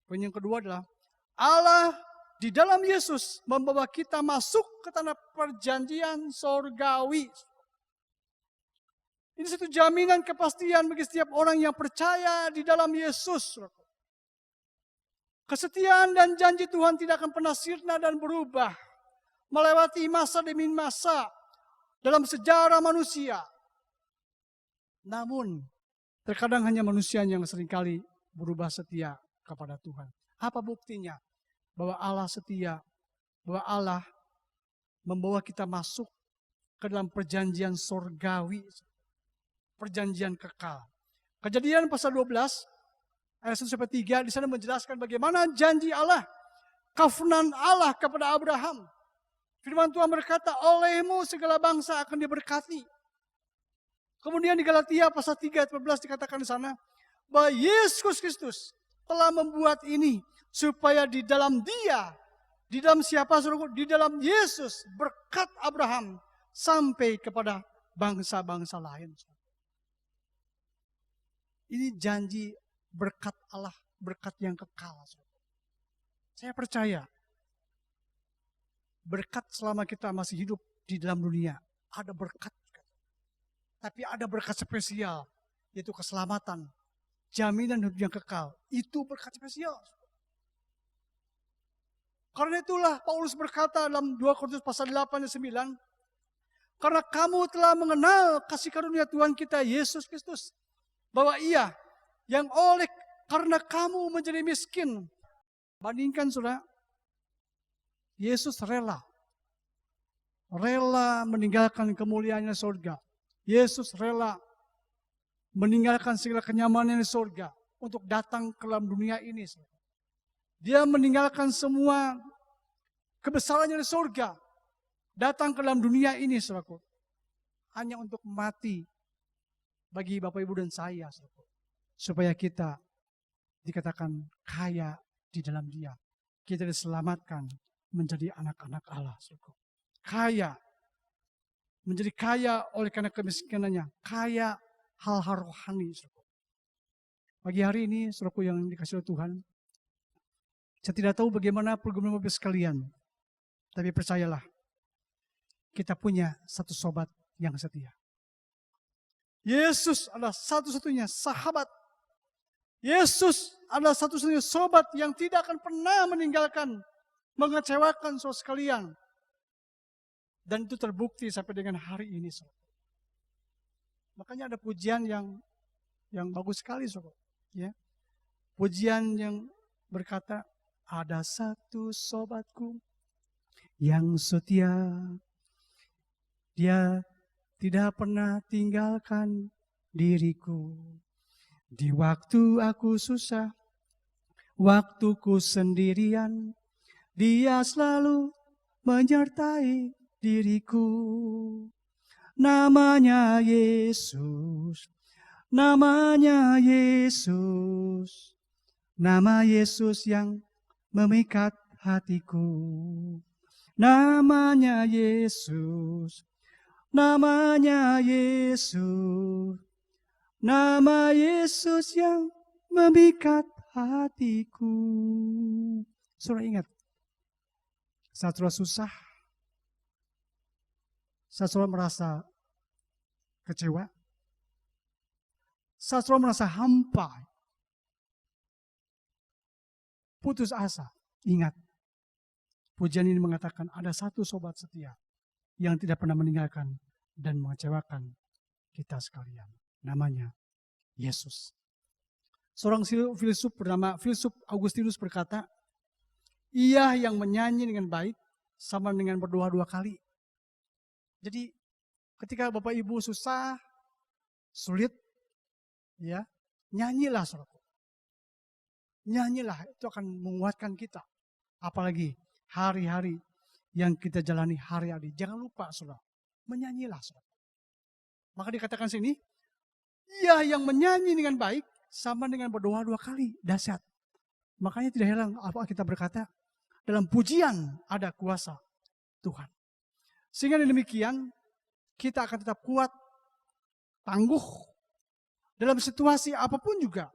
poin yang kedua adalah Allah di dalam Yesus membawa kita masuk ke tanah perjanjian sorgawi. Ini satu jaminan kepastian bagi setiap orang yang percaya di dalam Yesus. Kesetiaan dan janji Tuhan tidak akan pernah sirna dan berubah. Melewati masa demi masa dalam sejarah manusia. Namun, terkadang hanya manusia yang seringkali berubah setia kepada Tuhan. Apa buktinya? Bahwa Allah setia, bahwa Allah membawa kita masuk ke dalam perjanjian sorgawi, perjanjian kekal. Kejadian pasal 12, ayat 1-3, di sana menjelaskan bagaimana janji Allah, covenant Allah kepada Abraham. Firman Tuhan berkata, olehmu segala bangsa akan diberkati. Kemudian di Galatia pasal 3 ayat 14 dikatakan di sana, bahwa Yesus Kristus telah membuat ini supaya di dalam Dia, di dalam siapa saudaraku? Di dalam Yesus berkat Abraham sampai kepada bangsa-bangsa lain. Ini janji berkat Allah, berkat yang kekal. Saya percaya berkat selama kita masih hidup di dalam dunia. Ada berkat. Tapi ada berkat spesial. Yaitu keselamatan. Jaminan hidup yang kekal. Itu berkat spesial. Karena itulah Paulus berkata dalam 2 Korintus pasal 8 dan 9. Karena kamu telah mengenal kasih karunia Tuhan kita Yesus Kristus. Bahwa Ia yang oleh karena kamu menjadi miskin. Bandingkan saudara. Yesus rela meninggalkan kemuliaannya surga. Yesus rela meninggalkan segala kenyamanan di surga untuk datang ke dalam dunia ini. Dia meninggalkan semua kebesarannya di surga, datang ke dalam dunia ini, saudaraku, hanya untuk mati bagi Bapak Ibu dan saya, saudaraku, supaya kita dikatakan kaya di dalam Dia. Kita diselamatkan menjadi anak-anak Allah. Kaya. Menjadi kaya oleh karena kemiskinannya. Kaya hal-hal rohani. Pagi hari ini, saudaraku yang dikasih oleh Tuhan, saya tidak tahu bagaimana program Bapak sekalian. Tapi percayalah, kita punya satu sobat yang setia. Yesus adalah satu-satunya sahabat. Yesus adalah satu-satunya sobat yang tidak akan pernah meninggalkan, mengecewakan saudara sekalian. Dan itu terbukti sampai dengan hari ini, saudara. Makanya ada pujian yang bagus sekali, saudara. Ya. Pujian yang berkata, ada satu sobatku yang setia, dia tidak pernah tinggalkan diriku. Di waktu aku susah, waktuku sendirian, dia selalu menyertai diriku. Namanya Yesus, namanya Yesus, nama Yesus yang memikat hatiku. Namanya Yesus, namanya Yesus, nama Yesus yang memikat hatiku. Saudara ingat, saat saudara susah, saat saudara merasa kecewa, saat saudara merasa hampa, putus asa, ingat, pujian ini mengatakan ada satu sobat setia yang tidak pernah meninggalkan dan mengecewakan kita sekalian. Namanya Yesus. Seorang filsuf bernama filsuf Augustinus berkata, ia yang menyanyi dengan baik sama dengan berdoa 2 kali. Jadi ketika Bapak Ibu susah, sulit, ya, nyanyilah saudaraku. Nyanyilah, itu akan menguatkan kita. Apalagi hari-hari yang kita jalani hari-hari. Jangan lupa saudara, menyanyilah saudara. Maka dikatakan sini, ia yang menyanyi dengan baik sama dengan berdoa 2 kali. Dahsyat. Makanya tidak heran apa kita berkata, dalam pujian ada kuasa Tuhan. Sehingga demikian, kita akan tetap kuat, tangguh, dalam situasi apapun juga.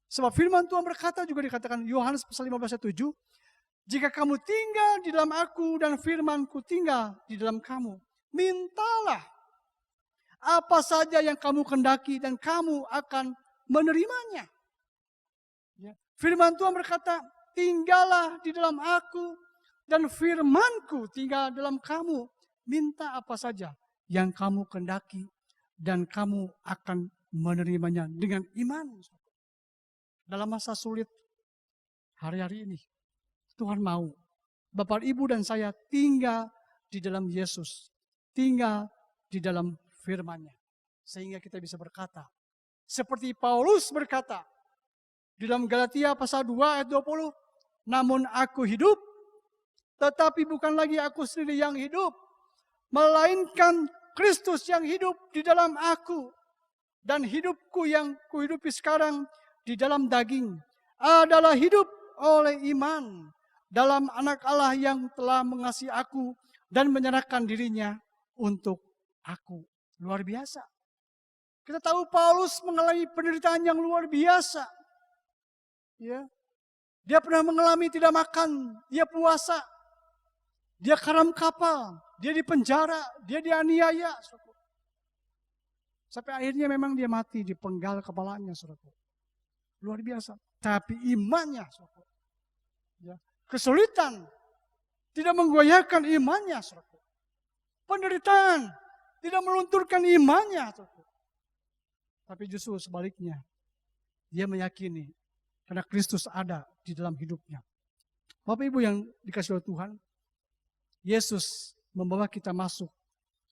Sebab firman Tuhan berkata juga dikatakan Yohanes pasal 15 ayat 7, jika kamu tinggal di dalam aku dan firmanku tinggal di dalam kamu, mintalah apa saja yang kamu kendaki dan kamu akan menerimanya. Ya. Firman Tuhan berkata, tinggallah di dalam aku dan firmanku tinggal dalam kamu. Minta apa saja yang kamu kendaki dan kamu akan menerimanya dengan iman. Dalam masa sulit hari-hari ini, Tuhan mau Bapak, Ibu dan saya tinggal di dalam Yesus. Tinggal di dalam firman-Nya. Sehingga kita bisa berkata, seperti Paulus berkata, di dalam Galatia pasal 2 ayat 20, namun aku hidup, tetapi bukan lagi aku sendiri yang hidup, melainkan Kristus yang hidup di dalam aku. Dan hidupku yang kuhidupi sekarang di dalam daging adalah hidup oleh iman dalam anak Allah yang telah mengasihi aku dan menyerahkan dirinya untuk aku. Luar biasa. Kita tahu Paulus mengalami penderitaan yang luar biasa. Ya. Dia pernah mengalami tidak makan, dia puasa, dia karam kapal, dia dipenjara, dia dianiaya. Sampai akhirnya memang dia mati dipenggal kepalanya. Luar biasa. Tapi imannya, ya, kesulitan tidak menggoyahkan imannya. Penderitaan tidak melunturkan imannya. Tapi justru sebaliknya, dia meyakini karena Kristus ada di dalam hidupnya. Bapak Ibu yang dikasihi oleh Tuhan, Yesus membawa kita masuk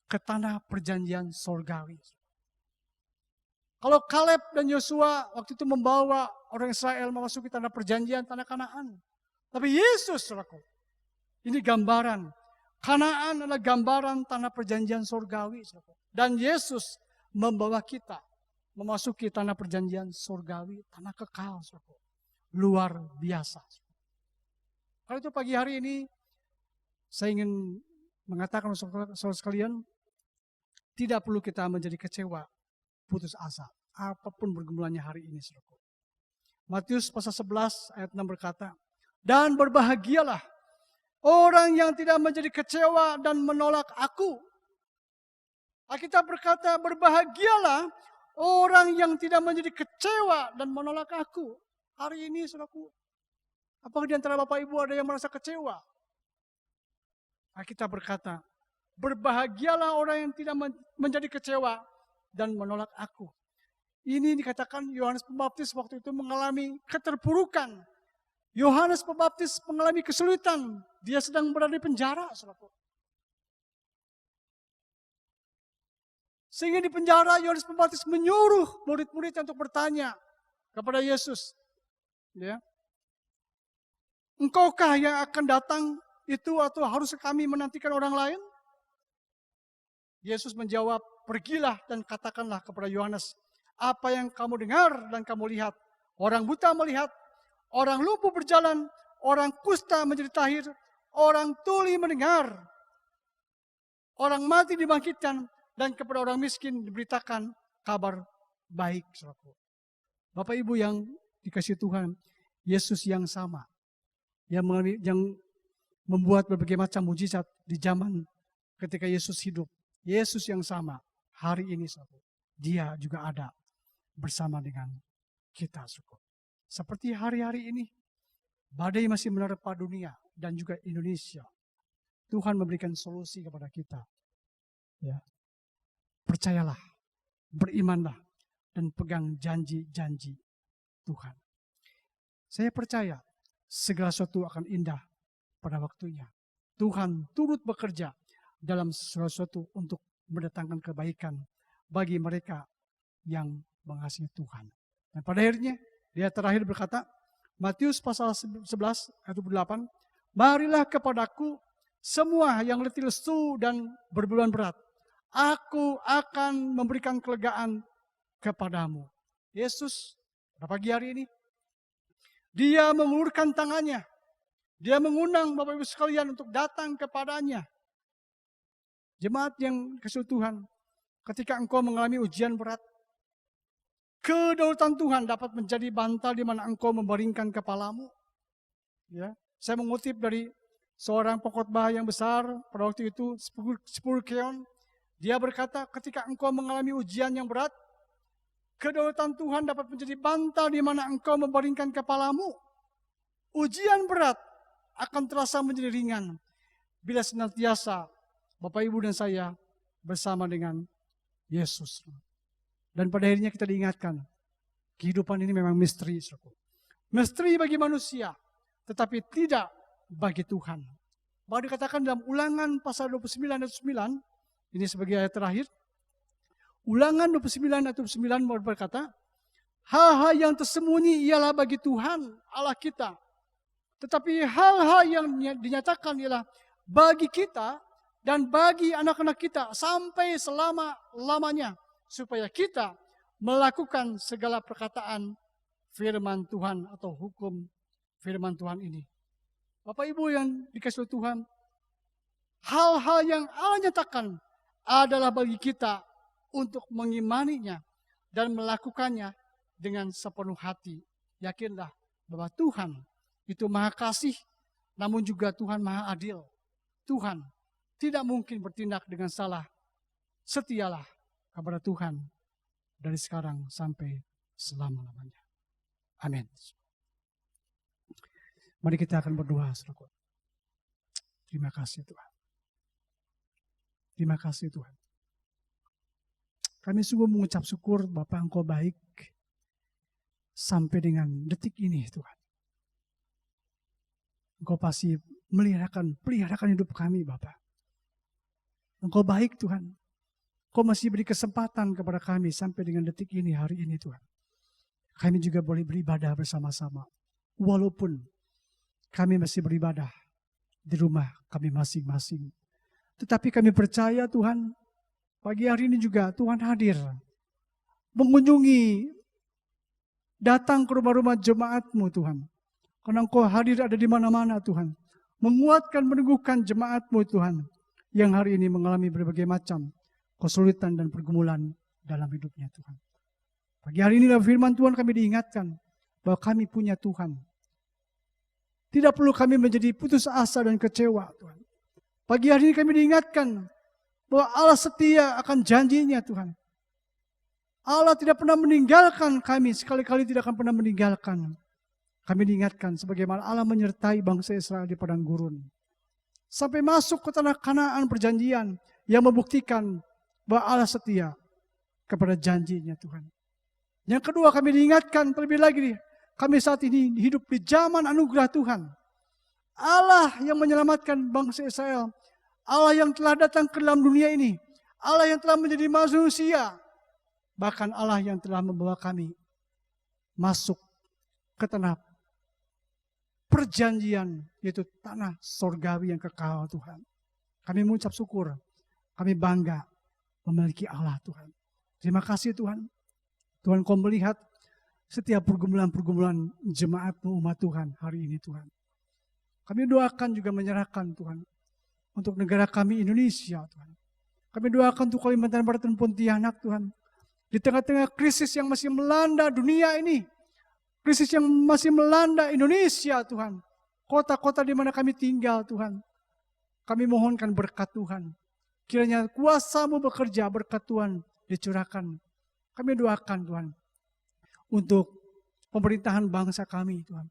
ke tanah perjanjian sorgawi. Kalau Kaleb dan Yosua waktu itu membawa orang Israel memasuki tanah perjanjian, tanah Kanaan. Tapi Yesus, saudaraku, ini gambaran. Kanaan adalah gambaran tanah perjanjian sorgawi. Saudaraku. Dan Yesus membawa kita memasuki tanah perjanjian sorgawi, tanah kekal. Saudaraku. Luar biasa. Karena itu pagi hari ini, saya ingin mengatakan saudara sekalian, tidak perlu kita menjadi kecewa, putus asa, apapun bergumulannya hari ini. Saudara. Matius pasal 11 ayat 6 berkata, dan berbahagialah orang yang tidak menjadi kecewa dan menolak aku. Alkitab berkata, berbahagialah orang yang tidak menjadi kecewa dan menolak aku. Hari ini, saudaraku, apakah di antara Bapak Ibu ada yang merasa kecewa? Alkitab berkata, Berbahagialah orang yang tidak menjadi kecewa dan menolak aku. Ini dikatakan Yohanes Pembaptis waktu itu mengalami keterpurukan. Yohanes Pembaptis mengalami kesulitan. Dia sedang berada di penjara, saudaraku. Sehingga di penjara Yohanes Pembaptis menyuruh murid-muridnya untuk bertanya kepada Yesus. Ya. Engkaukah yang akan datang itu atau harus kami menantikan orang lain? Yesus menjawab, pergilah dan katakanlah kepada Yohanes, apa yang kamu dengar dan kamu lihat. Orang buta melihat, orang lumpuh berjalan, orang kusta menjadi tahir, orang tuli mendengar, orang mati dibangkitkan, dan kepada orang miskin diberitakan kabar baik. Bapak Ibu yang dikasihi Tuhan, Yesus yang sama, yang membuat berbagai macam mujizat di zaman ketika Yesus hidup. Yesus yang sama hari ini, dia juga ada bersama dengan kita. Seperti hari-hari ini, badai masih menerpa dunia dan juga Indonesia. Tuhan memberikan solusi kepada kita. Ya. Percayalah, berimanlah, dan pegang janji-janji Tuhan. Saya percaya segala sesuatu akan indah pada waktunya. Tuhan turut bekerja dalam sesuatu untuk mendatangkan kebaikan bagi mereka yang mengasihi Tuhan. Dan pada akhirnya, dia terakhir berkata, Matius pasal 11 ayat 28, marilah kepadaku semua yang letih lesu dan berbeban berat. Aku akan memberikan kelegaan kepadamu. Yesus pada pagi hari ini, dia mengulurkan tangannya. Dia mengundang Bapak Ibu sekalian untuk datang kepadanya. Jemaat yang dikasihi Tuhan, ketika engkau mengalami ujian berat, kedaulatan Tuhan dapat menjadi bantal di mana engkau membaringkan kepalamu. Ya, saya mengutip dari seorang pengkhotbah yang besar pada waktu itu, Spurgeon. Dia berkata, ketika engkau mengalami ujian yang berat, kedaulatan Tuhan dapat menjadi bantal di mana engkau membaringkan kepalamu. Ujian berat akan terasa menjadi ringan bila senantiasa Bapak Ibu dan saya bersama dengan Yesus. Dan pada akhirnya kita diingatkan, kehidupan ini memang misteri. Misteri bagi manusia, tetapi tidak bagi Tuhan. Bahwa dikatakan dalam Ulangan pasal 29 ayat 9, ini sebagai ayat terakhir. Ulangan 29 ayat 9 berkata, hal-hal yang tersembunyi ialah bagi Tuhan Allah kita. Tetapi hal-hal yang dinyatakan ialah bagi kita dan bagi anak-anak kita sampai selama-lamanya. Supaya kita melakukan segala perkataan firman Tuhan atau hukum firman Tuhan ini. Bapak Ibu yang dikasihi Tuhan, hal-hal yang Allah nyatakan adalah bagi kita untuk mengimaninya dan melakukannya dengan sepenuh hati. Yakinlah bahwa Tuhan itu Maha Kasih, namun juga Tuhan Maha Adil. Tuhan tidak mungkin bertindak dengan salah. Setialah kepada Tuhan dari sekarang sampai selama-lamanya. Amin. Mari kita akan berdoa, saudara. Terima kasih Tuhan. Terima kasih Tuhan. Kami sungguh mengucap syukur Bapa Engkau baik sampai dengan detik ini Tuhan. Engkau pasti peliharakan hidup kami Bapa. Engkau baik Tuhan. Engkau masih beri kesempatan kepada kami sampai dengan detik ini, hari ini Tuhan. Kami juga boleh beribadah bersama-sama. Walaupun kami masih beribadah di rumah kami masing-masing. Tetapi kami percaya Tuhan, pagi hari ini juga Tuhan hadir. Mengunjungi, datang ke rumah-rumah jemaat-Mu Tuhan. Karena Engkau hadir ada di mana-mana Tuhan. Menguatkan, meneguhkan jemaat-Mu Tuhan. Yang hari ini mengalami berbagai macam kesulitan dan pergumulan dalam hidupnya Tuhan. Pagi hari ini dalam firman Tuhan kami diingatkan bahwa kami punya Tuhan. Tidak perlu kami menjadi putus asa dan kecewa Tuhan. Pagi hari ini kami diingatkan bahwa Allah setia akan janjinya Tuhan. Allah tidak pernah meninggalkan kami, sekali-kali tidak akan pernah meninggalkan. Kami diingatkan sebagaimana Allah menyertai bangsa Israel di padang gurun. sampai masuk ke tanah Kanaan perjanjian yang membuktikan bahwa Allah setia kepada janjinya Tuhan. Yang kedua, kami diingatkan terlebih lagi, kami saat ini hidup di zaman anugerah Tuhan. Allah yang menyelamatkan bangsa Israel, Allah yang telah datang ke dalam dunia ini, Allah yang telah menjadi manusia, bahkan Allah yang telah membawa kami masuk ke tanah perjanjian, yaitu tanah sorgawi yang kekal Tuhan. Kami mengucap syukur, kami bangga memiliki Allah Tuhan. Terima kasih Tuhan. Tuhan, Kau melihat setiap pergumulan-pergumulan jemaat-Mu umat Tuhan hari ini Tuhan. Kami doakan juga menyerahkan Tuhan untuk negara kami Indonesia Tuhan. Kami doakan untuk Kalimantan Barat dan Pontianak Tuhan. Di tengah-tengah krisis yang masih melanda dunia ini, krisis yang masih melanda Indonesia Tuhan, kota-kota di mana kami tinggal Tuhan, kami mohonkan berkat Tuhan. Kiranya kuasa-Mu bekerja, berkat Tuhan dicurahkan. Kami doakan Tuhan untuk pemerintahan bangsa kami Tuhan.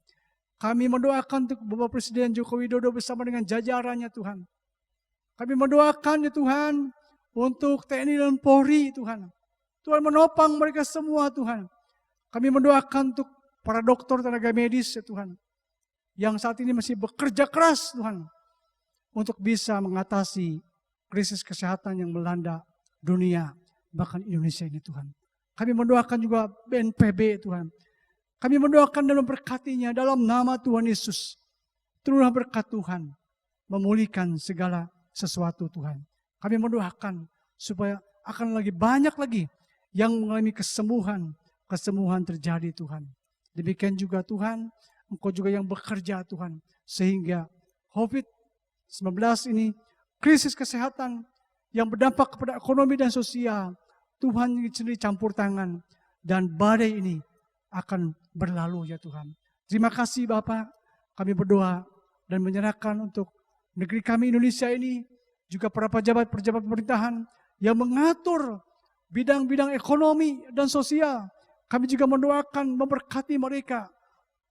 Kami mendoakan untuk Bapak Presiden Joko Widodo bersama dengan jajarannya Tuhan. Kami mendoakan ya Tuhan untuk TNI dan Polri Tuhan. Tuhan menopang mereka semua Tuhan. Kami mendoakan untuk para dokter tenaga medis ya Tuhan. Yang saat ini masih bekerja keras Tuhan. Untuk bisa mengatasi krisis kesehatan yang melanda dunia. Bahkan Indonesia ini Tuhan. Kami mendoakan juga BNPB Tuhan. Kami mendoakan dan memberkatinya dalam nama Tuhan Yesus. Turunlah berkat Tuhan. Memulihkan segala sesuatu Tuhan. Kami mendoakan supaya akan lagi banyak lagi yang mengalami kesembuhan. Kesembuhan terjadi Tuhan. Demikian juga Tuhan, Engkau juga yang bekerja Tuhan. Sehingga COVID-19 ini, krisis kesehatan yang berdampak kepada ekonomi dan sosial, Tuhan sendiri campur tangan. Dan badai ini akan berlalu ya Tuhan. Terima kasih Bapak, kami berdoa dan menyerahkan untuk negeri kami Indonesia ini, juga para pejabat-pejabat pemerintahan yang mengatur bidang-bidang ekonomi dan sosial. Kami juga mendoakan memberkati mereka.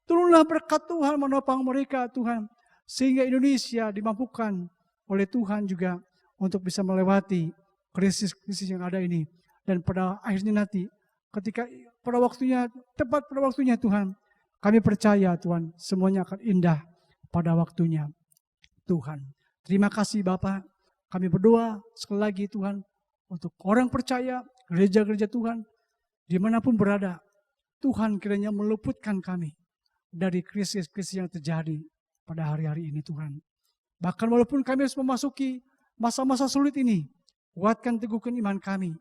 Turunlah berkat Tuhan menopang mereka Tuhan. Sehingga Indonesia dimampukan oleh Tuhan juga untuk bisa melewati krisis-krisis yang ada ini. Dan pada akhirnya nanti ketika pada waktunya, tepat pada waktunya Tuhan, kami percaya Tuhan semuanya akan indah pada waktunya Tuhan. Terima kasih Bapak, kami berdoa sekali lagi Tuhan untuk orang percaya, gereja-gereja Tuhan, dimanapun berada, Tuhan kiranya meluputkan kami dari krisis-krisis yang terjadi pada hari-hari ini Tuhan. Bahkan walaupun kami harus memasuki masa-masa sulit ini, kuatkan teguhkan iman kami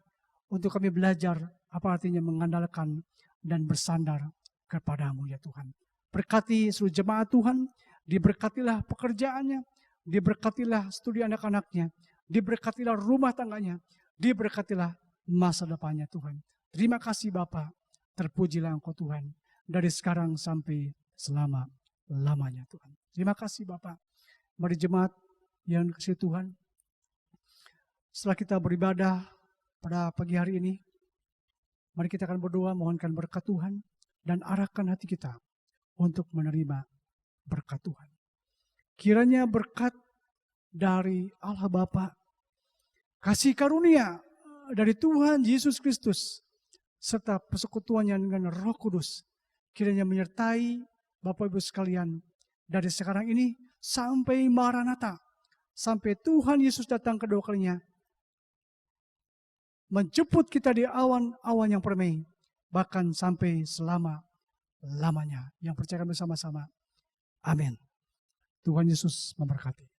untuk kami belajar apa artinya mengandalkan dan bersandar kepadamu ya Tuhan. Berkati seluruh jemaat Tuhan, diberkatilah pekerjaannya, diberkatilah studi anak-anaknya, diberkatilah rumah tangganya, diberkatilah masa depannya Tuhan. Terima kasih Bapa, terpujilah Engkau Tuhan, dari sekarang sampai selama-lamanya Tuhan. Terima kasih Bapa. Mari jemaat yang dikasihi Tuhan, setelah kita beribadah pada pagi hari ini, mari kita akan berdoa mohonkan berkat Tuhan dan arahkan hati kita untuk menerima berkat Tuhan. Kiranya berkat dari Allah Bapa, kasih karunia dari Tuhan Yesus Kristus, serta persekutuannya dengan Roh Kudus, kiranya menyertai Bapak Ibu sekalian dari sekarang ini sampai Maranatha, sampai Tuhan Yesus datang kedua kalinya, menjemput kita di awan-awan yang permai, bahkan sampai selama-lamanya. Yang percaya bersama-sama. Amin. Tuhan Yesus memberkati.